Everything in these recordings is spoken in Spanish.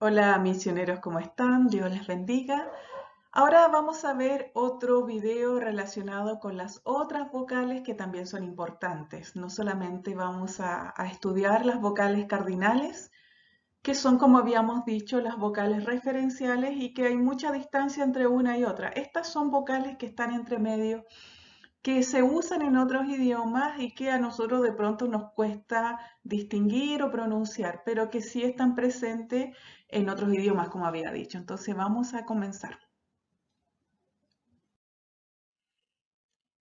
Hola misioneros, ¿cómo están? Dios les bendiga. Ahora vamos a ver otro video relacionado con las otras vocales que también son importantes. No solamente vamos a estudiar las vocales cardinales, que son, como habíamos dicho, las vocales referenciales y que hay mucha distancia entre una y otra. Estas son vocales que están entre medio, que se usan en otros idiomas y que a nosotros de pronto nos cuesta distinguir o pronunciar, pero que sí están presentes en otros idiomas, como había dicho. Entonces vamos a comenzar.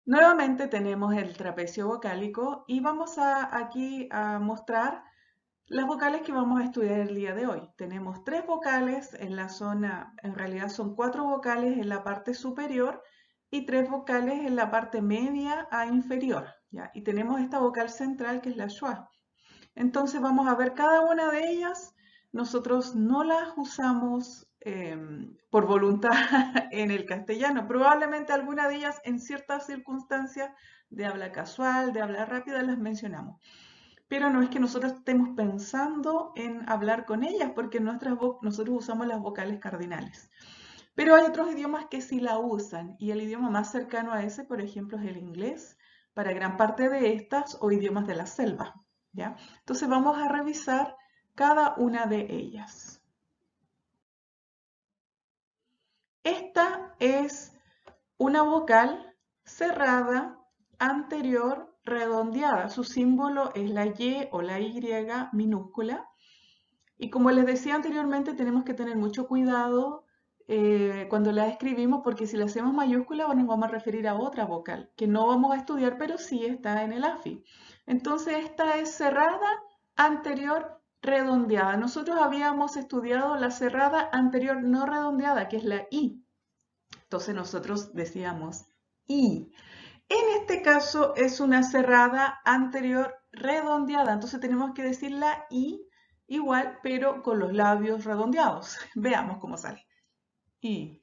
Nuevamente tenemos el trapecio vocálico y vamos aquí a mostrar las vocales que vamos a estudiar el día de hoy. Tenemos tres vocales en la zona, en realidad son cuatro vocales en la parte superior y tres vocales en la parte media a inferior, ¿ya? Y tenemos esta vocal central que es la schwa. Entonces vamos a ver cada una de ellas. Nosotros no las usamos por voluntad en el castellano. Probablemente alguna de ellas en ciertas circunstancias de habla casual, de habla rápida, las mencionamos. Pero no es que nosotros estemos pensando en hablar con ellas, porque nosotros usamos las vocales cardinales. Pero hay otros idiomas que sí la usan, y el idioma más cercano a ese, por ejemplo, es el inglés, para gran parte de estas, o idiomas de la selva, ¿ya? Entonces vamos a revisar cada una de ellas. Esta es una vocal cerrada, anterior, redondeada. Su símbolo es la Y o la Y minúscula. Y como les decía anteriormente, tenemos que tener mucho cuidado cuando la escribimos, porque si la hacemos mayúscula nos vamos a referir a otra vocal, que no vamos a estudiar, pero sí está en el AFI. Entonces esta es cerrada, anterior, redondeada. Nosotros habíamos estudiado la cerrada, anterior, no redondeada, que es la I. Entonces nosotros decíamos I. En este caso es una cerrada anterior redondeada, entonces tenemos que decir la I igual, pero con los labios redondeados. Veamos cómo sale. I,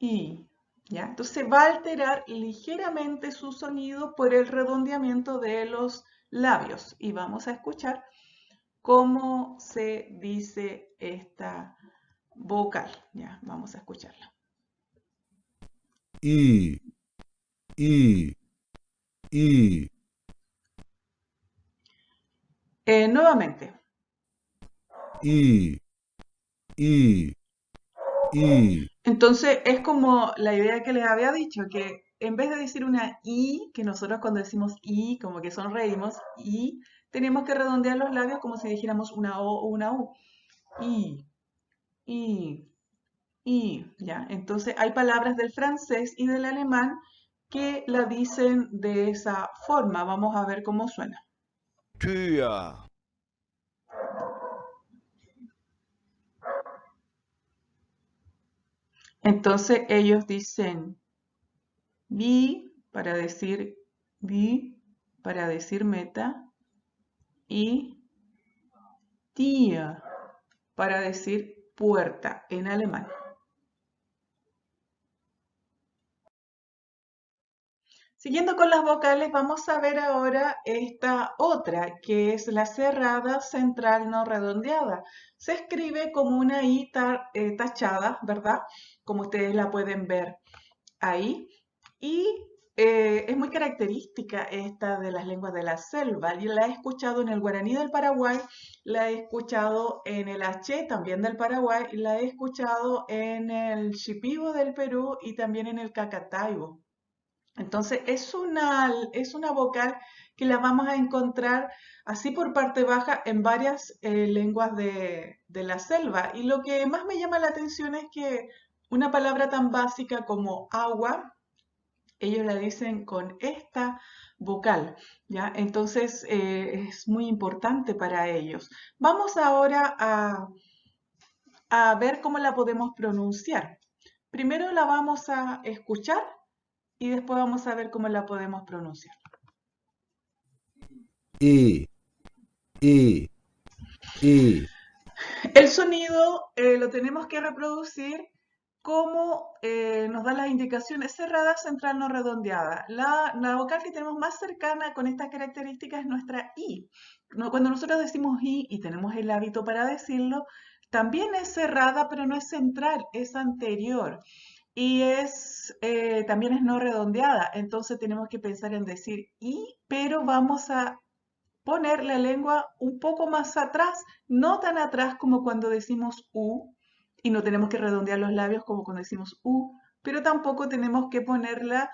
I, ¿ya? Entonces va a alterar ligeramente su sonido por el redondeamiento de los labios. Y vamos a escuchar cómo se dice esta vocal. Ya, vamos a escucharla. I, I, I, Nuevamente. I, I, I. Entonces es como la idea que les había dicho, que en vez de decir una I, que nosotros cuando decimos I, como que sonreímos, I, tenemos que redondear los labios como si dijéramos una O o una U. I, I, I, ¿ya? Entonces hay palabras del francés y del alemán que la dicen de esa forma. Vamos a ver cómo suena. Tür, Entonces ellos dicen vi vi para decir meta y Tür para decir puerta en alemán. Siguiendo con las vocales, vamos a ver ahora esta otra, que es la cerrada central no redondeada. Se escribe como una I tachada, ¿verdad? Como ustedes la pueden ver ahí. Y es muy característica esta de las lenguas de la selva. Yo la he escuchado en el guaraní del Paraguay, la he escuchado en el H también del Paraguay, y la he escuchado en el Shipibo del Perú y también en el Cacataibo. Entonces es una vocal que la vamos a encontrar así por parte baja en varias lenguas de la selva. Y lo que más me llama la atención es que una palabra tan básica como agua, ellos la dicen con esta vocal, ¿ya? Entonces es muy importante para ellos. Vamos ahora a ver cómo la podemos pronunciar. Primero la vamos a escuchar y después vamos a ver cómo la podemos pronunciar. I, I, I. El sonido lo tenemos que reproducir como nos dan las indicaciones cerrada, central, no redondeada. La vocal que tenemos más cercana con estas características es nuestra I. Cuando nosotros decimos I y tenemos el hábito para decirlo, también es cerrada, pero no es central, es anterior. Y también es no redondeada. Entonces tenemos que pensar en decir I, pero vamos a poner la lengua un poco más atrás, no tan atrás como cuando decimos U, y no tenemos que redondear los labios como cuando decimos U, pero tampoco tenemos que ponerla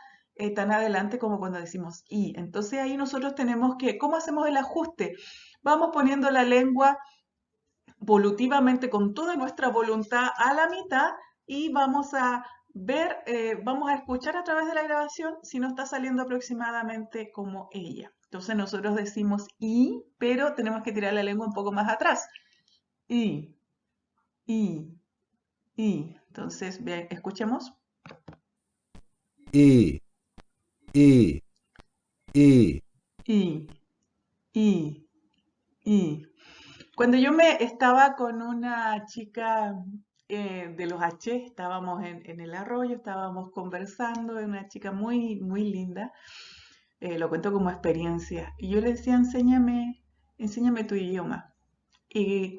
tan adelante como cuando decimos I. Entonces ahí nosotros tenemos que, ¿cómo hacemos el ajuste? Vamos poniendo la lengua volutivamente con toda nuestra voluntad a la mitad y vamos a ver, vamos a escuchar a través de la grabación si no está saliendo aproximadamente como ella. Entonces nosotros decimos I, pero tenemos que tirar la lengua un poco más atrás. I, I, I. Entonces, bien, escuchemos. I, I, I, I, I, I. Cuando yo me estaba con una chica de los H, estábamos en el arroyo, estábamos conversando, es una chica muy, muy linda, lo cuento como experiencia, y yo le decía, enséñame tu idioma. Y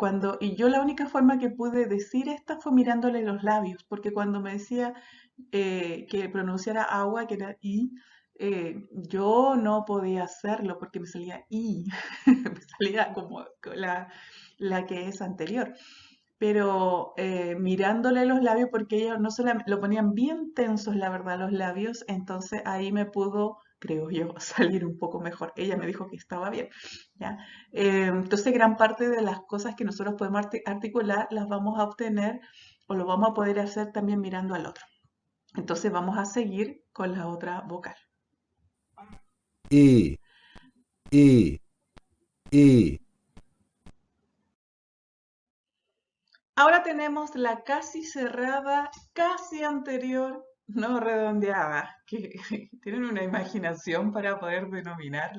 yo la única forma que pude decir esta fue mirándole los labios, porque cuando me decía que pronunciara agua, que era I, yo no podía hacerlo porque me salía I, me salía como la que es anterior. Pero mirándole los labios, porque ellos no solamente lo ponían bien tensos, la verdad, los labios, entonces ahí me pudo, creo yo, salir un poco mejor. Ella me dijo que estaba bien, ¿ya? Entonces, gran parte de las cosas que nosotros podemos articular las vamos a obtener o lo vamos a poder hacer también mirando al otro. Entonces, vamos a seguir con la otra vocal. I, I, I, Ahora tenemos la casi cerrada, casi anterior, no redondeada, que tienen una imaginación para poder denominar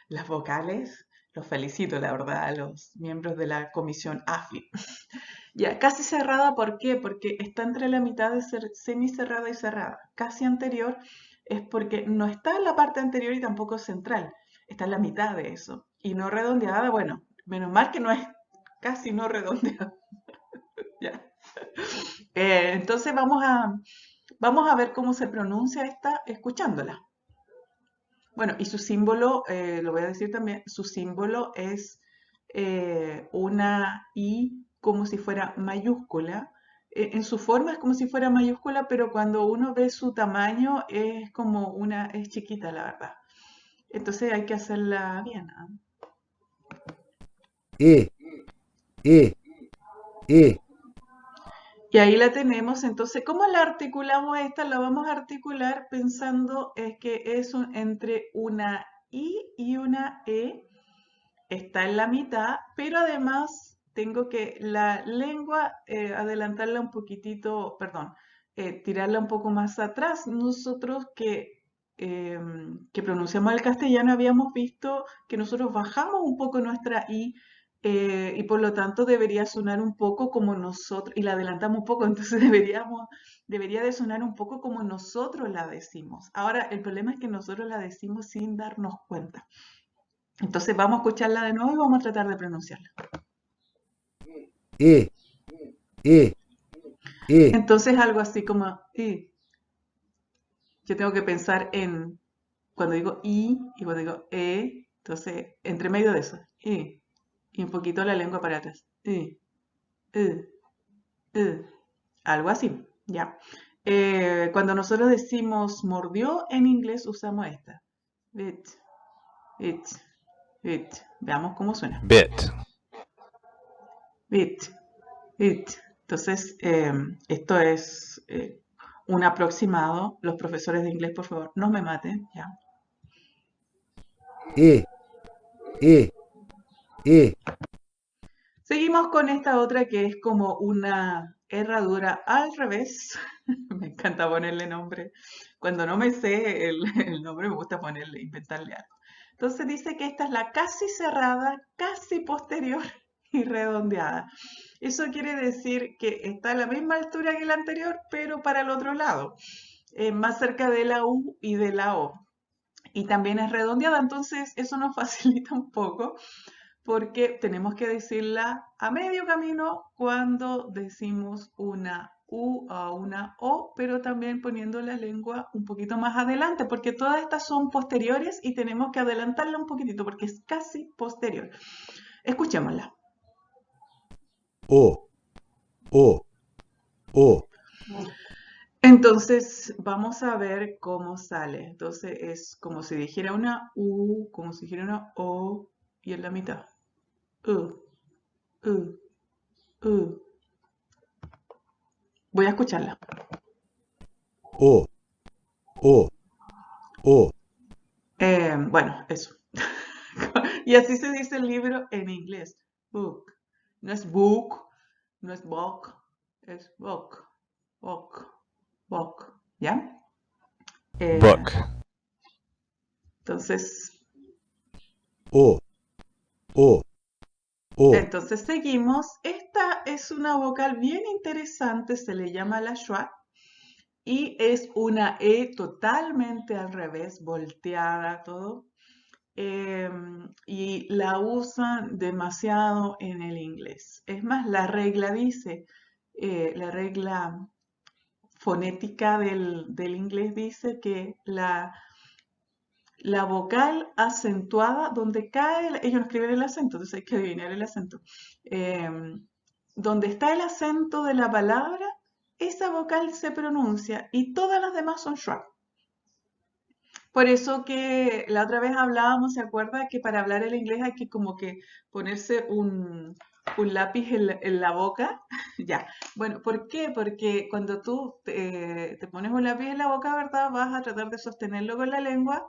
las vocales. Los felicito, la verdad, a los miembros de la comisión AFI. Ya, casi cerrada, ¿por qué? Porque está entre la mitad de ser semicerrada y cerrada. Casi anterior es porque no está en la parte anterior y tampoco es central, está en la mitad de eso. Y no redondeada, bueno, menos mal que no es casi no redondeada. Ya. Entonces vamos a ver cómo se pronuncia esta escuchándola. Bueno, y su símbolo, lo voy a decir también, su símbolo es una I como si fuera mayúscula. En su forma es como si fuera mayúscula, pero cuando uno ve su tamaño es chiquita, la verdad. Entonces hay que hacerla bien, ¿ah? E, E, E, Y ahí la tenemos. Entonces, ¿cómo la articulamos esta? La vamos a articular pensando que es entre una I y una E. Está en la mitad, pero además tengo que la lengua adelantarla un poquitito, perdón, tirarla un poco más atrás. Nosotros que pronunciamos el castellano habíamos visto que nosotros bajamos un poco nuestra I y por lo tanto debería sonar un poco como nosotros, y la adelantamos un poco, entonces debería de sonar un poco como nosotros la decimos. Ahora, el problema es que nosotros la decimos sin darnos cuenta. Entonces vamos a escucharla de nuevo y vamos a tratar de pronunciarla. E, E, E, Entonces algo así como I. Yo tengo que pensar en cuando digo I y cuando digo E. Entonces, entre medio de eso, I. Y un poquito la lengua para atrás. I, I, I. Algo así, ¿ya? Cuando nosotros decimos mordió en inglés usamos esta. Bit, it, it. Veamos cómo suena. bit, Bit, it. Entonces, esto es un aproximado. Los profesores de inglés, por favor, no me maten, ¿ya? E, E, E, Seguimos con esta otra que es como una herradura al revés. Me encanta ponerle nombre. Cuando no me sé el nombre, me gusta ponerle, inventarle algo. Entonces dice que esta es la casi cerrada, casi posterior y redondeada. Eso quiere decir que está a la misma altura que la anterior, pero para el otro lado, más cerca de la U y de la O. Y también es redondeada, entonces eso nos facilita un poco porque tenemos que decirla a medio camino cuando decimos una U o una O, pero también poniendo la lengua un poquito más adelante, porque todas estas son posteriores y tenemos que adelantarla un poquitito porque es casi posterior. Escuchémosla. O, O, O, Entonces, vamos a ver cómo sale. Entonces, es como si dijera una U, como si dijera una O y en la mitad. U, U, U. Voy a escucharla. O, O, O. Bueno, eso. Y así se dice el libro en inglés. Book. No es book, no es book, es book, book, book. ¿Ya? Eh, Book. entonces, O, O, O. entonces seguimos. Esta es una vocal bien interesante, se le llama la schwa y es una E totalmente al revés, volteada, todo. Y la usan demasiado en el inglés. Es más, la regla dice, la regla fonética del inglés dice que la vocal acentuada, donde cae, ellos no escriben el acento, entonces hay que adivinar el acento. Donde está el acento de la palabra, esa vocal se pronuncia y todas las demás son schwa. Por eso que la otra vez hablábamos, ¿se acuerda? Que para hablar el inglés hay que como que ponerse un lápiz en la boca. Ya. Bueno, ¿por qué? Porque cuando tú te pones un lápiz en la boca, ¿verdad? Vas a tratar de sostenerlo con la lengua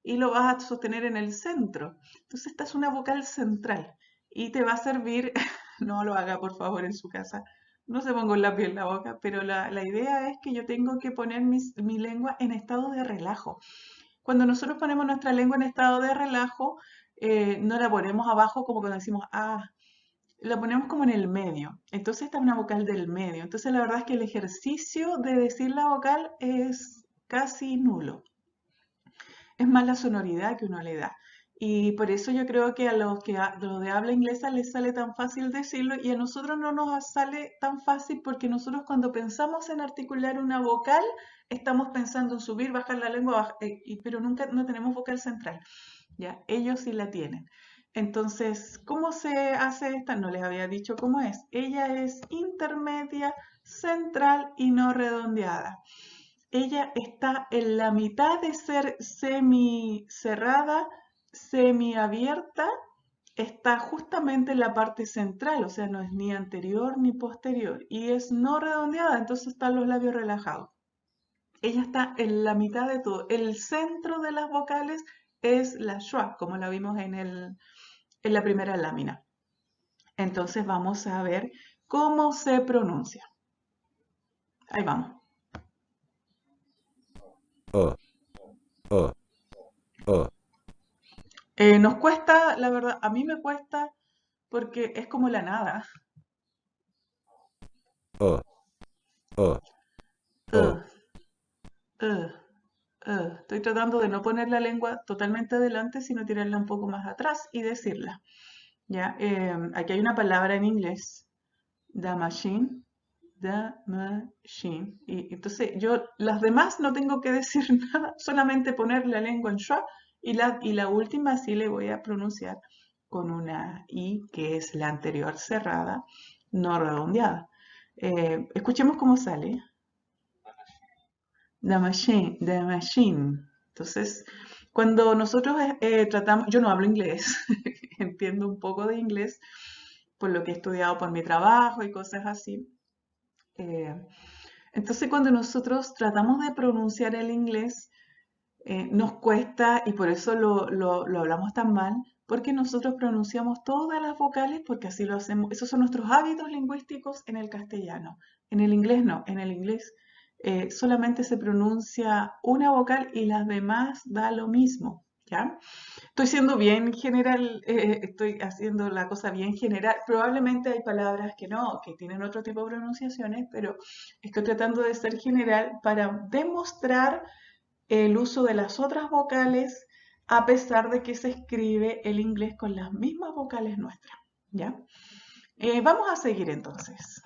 y lo vas a sostener en el centro. Entonces esta es una vocal central y te va a servir, no lo haga por favor en su casa, no se ponga un lápiz en la boca, pero la idea es que yo tengo que poner mi lengua en estado de relajo. Cuando nosotros ponemos nuestra lengua en estado de relajo, no la ponemos abajo como cuando decimos ah, la ponemos como en el medio. Entonces esta es una vocal del medio. Entonces la verdad es que el ejercicio de decir la vocal es casi nulo. Es más la sonoridad que uno le da. Y por eso yo creo que a los de habla inglesa les sale tan fácil decirlo y a nosotros no nos sale tan fácil porque nosotros cuando pensamos en articular una vocal, estamos pensando en subir, bajar la lengua, pero nunca no tenemos vocal central. ¿Ya? Ellos sí la tienen. Entonces, ¿cómo se hace esta? No les había dicho cómo es. Ella es intermedia, central y no redondeada. Ella está en la mitad de ser semi cerrada, semi abierta, está justamente en la parte central, o sea, no es ni anterior ni posterior, y es no redondeada, entonces están los labios relajados. Ella está en la mitad de todo. El centro de las vocales es la schwa, como la vimos en la primera lámina. Entonces vamos a ver cómo se pronuncia. Ahí vamos. O, O, O. Nos cuesta, la verdad, a mí me cuesta porque es como la nada. O, O, O. Uh, uh, Estoy tratando de no poner la lengua totalmente adelante, sino tirarla un poco más atrás y decirla. ¿Ya? Aquí hay una palabra en inglés, the machine, the machine. Y entonces yo, las demás no tengo que decir nada, solamente poner la lengua en schwa y la última sí le voy a pronunciar con una I, que es la anterior cerrada, no redondeada. Escuchemos cómo sale. The machine, the machine. Entonces, cuando nosotros tratamos, yo no hablo inglés, entiendo un poco de inglés por lo que he estudiado por mi trabajo y cosas así. Eh, entonces, cuando nosotros tratamos de pronunciar el inglés, nos cuesta y por eso lo hablamos tan mal, porque nosotros pronunciamos todas las vocales porque así lo hacemos. Esos son nuestros hábitos lingüísticos en el castellano. En el inglés no, en el inglés solamente se pronuncia una vocal y las demás da lo mismo, ¿ya? Estoy siendo bien general, estoy haciendo la cosa bien general. Probablemente hay palabras que no, que tienen otro tipo de pronunciaciones, pero estoy tratando de ser general para demostrar el uso de las otras vocales a pesar de que se escribe el inglés con las mismas vocales nuestras, ¿ya? Vamos a seguir entonces.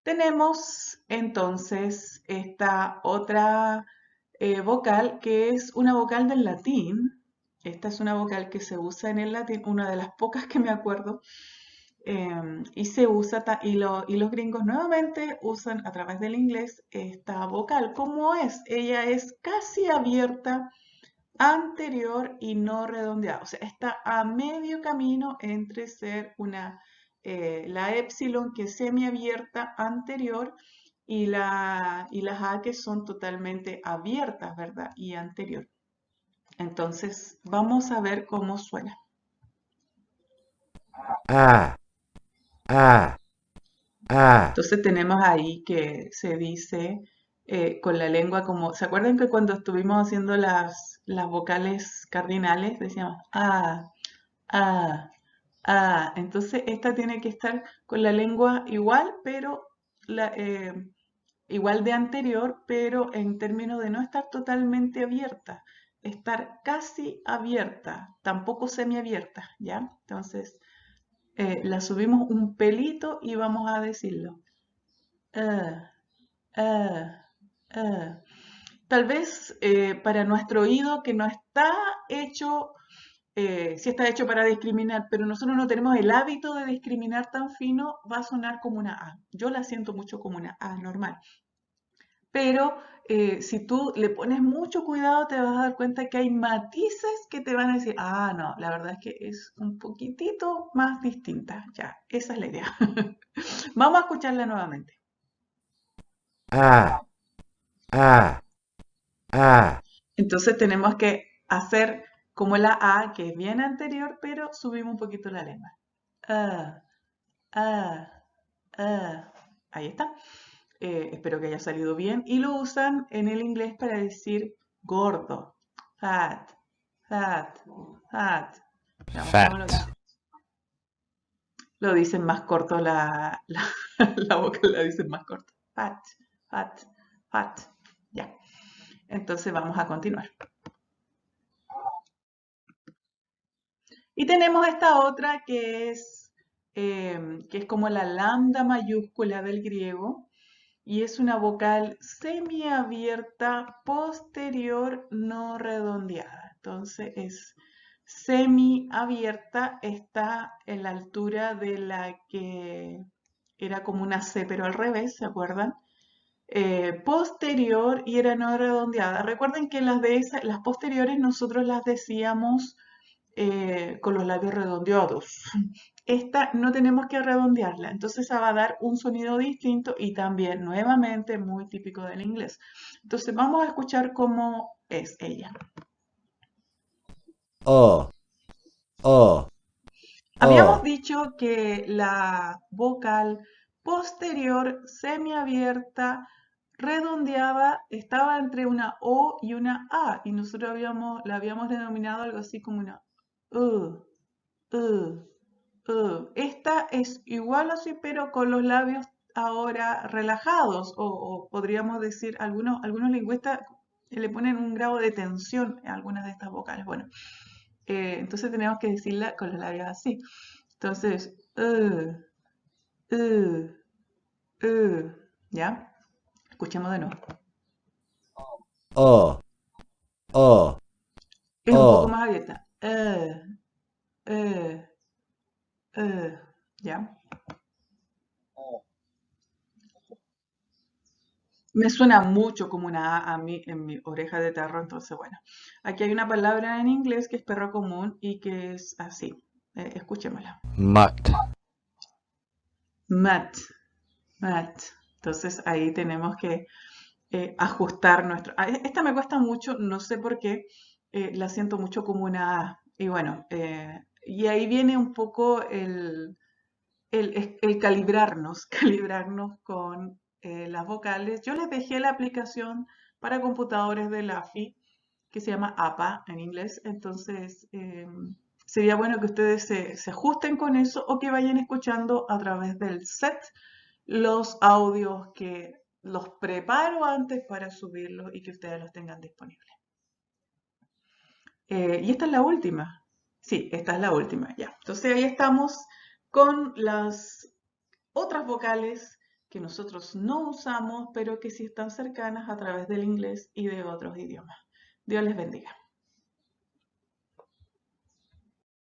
Tenemos entonces esta otra vocal que es una vocal del latín. Esta es una vocal que se usa en el latín, una de las pocas que me acuerdo, y se usa, y los gringos nuevamente usan a través del inglés esta vocal. ¿Cómo es? Ella es casi abierta, anterior y no redondeada. O sea, está a medio camino entre ser la épsilon que es semiabierta anterior y las A que son totalmente abiertas, ¿verdad? Y anterior. Entonces, vamos a ver cómo suena. A, A, A, Entonces tenemos ahí que se dice con la lengua como, ¿se acuerdan que cuando estuvimos haciendo las vocales cardinales decíamos A, entonces esta tiene que estar con la lengua igual, pero igual de anterior, pero en términos de no estar totalmente abierta, estar casi abierta, tampoco semiabierta, ¿ya? Entonces la subimos un pelito y vamos a decirlo. Uh, uh, uh. Tal vez para nuestro oído que no está hecho sí está hecho para discriminar, pero nosotros no tenemos el hábito de discriminar tan fino, va a sonar como una A. Yo la siento mucho como una A normal. Pero si tú le pones mucho cuidado, te vas a dar cuenta que hay matices que te van a decir, ah, no, la verdad es que es un poquitito más distinta. Ya, esa es la idea. Vamos a escucharla nuevamente. A, A, A, Entonces tenemos que hacer como la A, que es bien anterior, pero subimos un poquito la lengua. Ah, ah, ah. Ahí está. Espero que haya salido bien. Y lo usan en el inglés para decir gordo. Fat, fat, fat. Veamos cómo lo fat, dicen. Lo dicen más corto la boca, la dicen más corto. Fat, fat, fat. Ya. Entonces vamos a continuar. Y tenemos esta otra que es como la lambda mayúscula del griego y es una vocal semiabierta posterior no redondeada. Entonces es semiabierta, está en la altura de la que era como una C, pero al revés, ¿se acuerdan? Posterior y era no redondeada. Recuerden que las posteriores nosotros las decíamos con los labios redondeados. Esta no tenemos que redondearla, entonces esa va a dar un sonido distinto y también nuevamente muy típico del inglés. Entonces vamos a escuchar cómo es ella. O, O, Habíamos O, dicho que la vocal posterior semiabierta redondeada estaba entre una O y una A y nosotros la habíamos denominado algo así como una U, U. Esta es igual así, pero con los labios ahora relajados, o podríamos decir, algunos lingüistas le ponen un grado de tensión a algunas de estas vocales. Bueno, entonces tenemos que decirla con los labios así. Entonces, uh, ¿ya? Escuchemos de nuevo. O, O, Es un poco O. más abierta. ¿Ya? Me suena mucho como una A mí en mi oreja de tarro, entonces bueno. Aquí hay una palabra en inglés que es perro común y que es así. Escuchémosla. Mutt, Mat, mat. Entonces ahí tenemos que ajustar nuestro... Esta me cuesta mucho, no sé por qué, la siento mucho como una A. Y bueno, y ahí viene un poco el calibrarnos, calibrarnos con las vocales. Yo les dejé la aplicación para computadores de la AFI que se llama APA en inglés, entonces sería bueno que ustedes se ajusten con eso o que vayan escuchando a través del set los audios que los preparo antes para subirlos y que ustedes los tengan disponibles. Y esta es la última. Sí, esta es la última, ya. Entonces ahí estamos con las otras vocales que nosotros no usamos, pero que sí están cercanas a través del inglés y de otros idiomas. Dios les bendiga.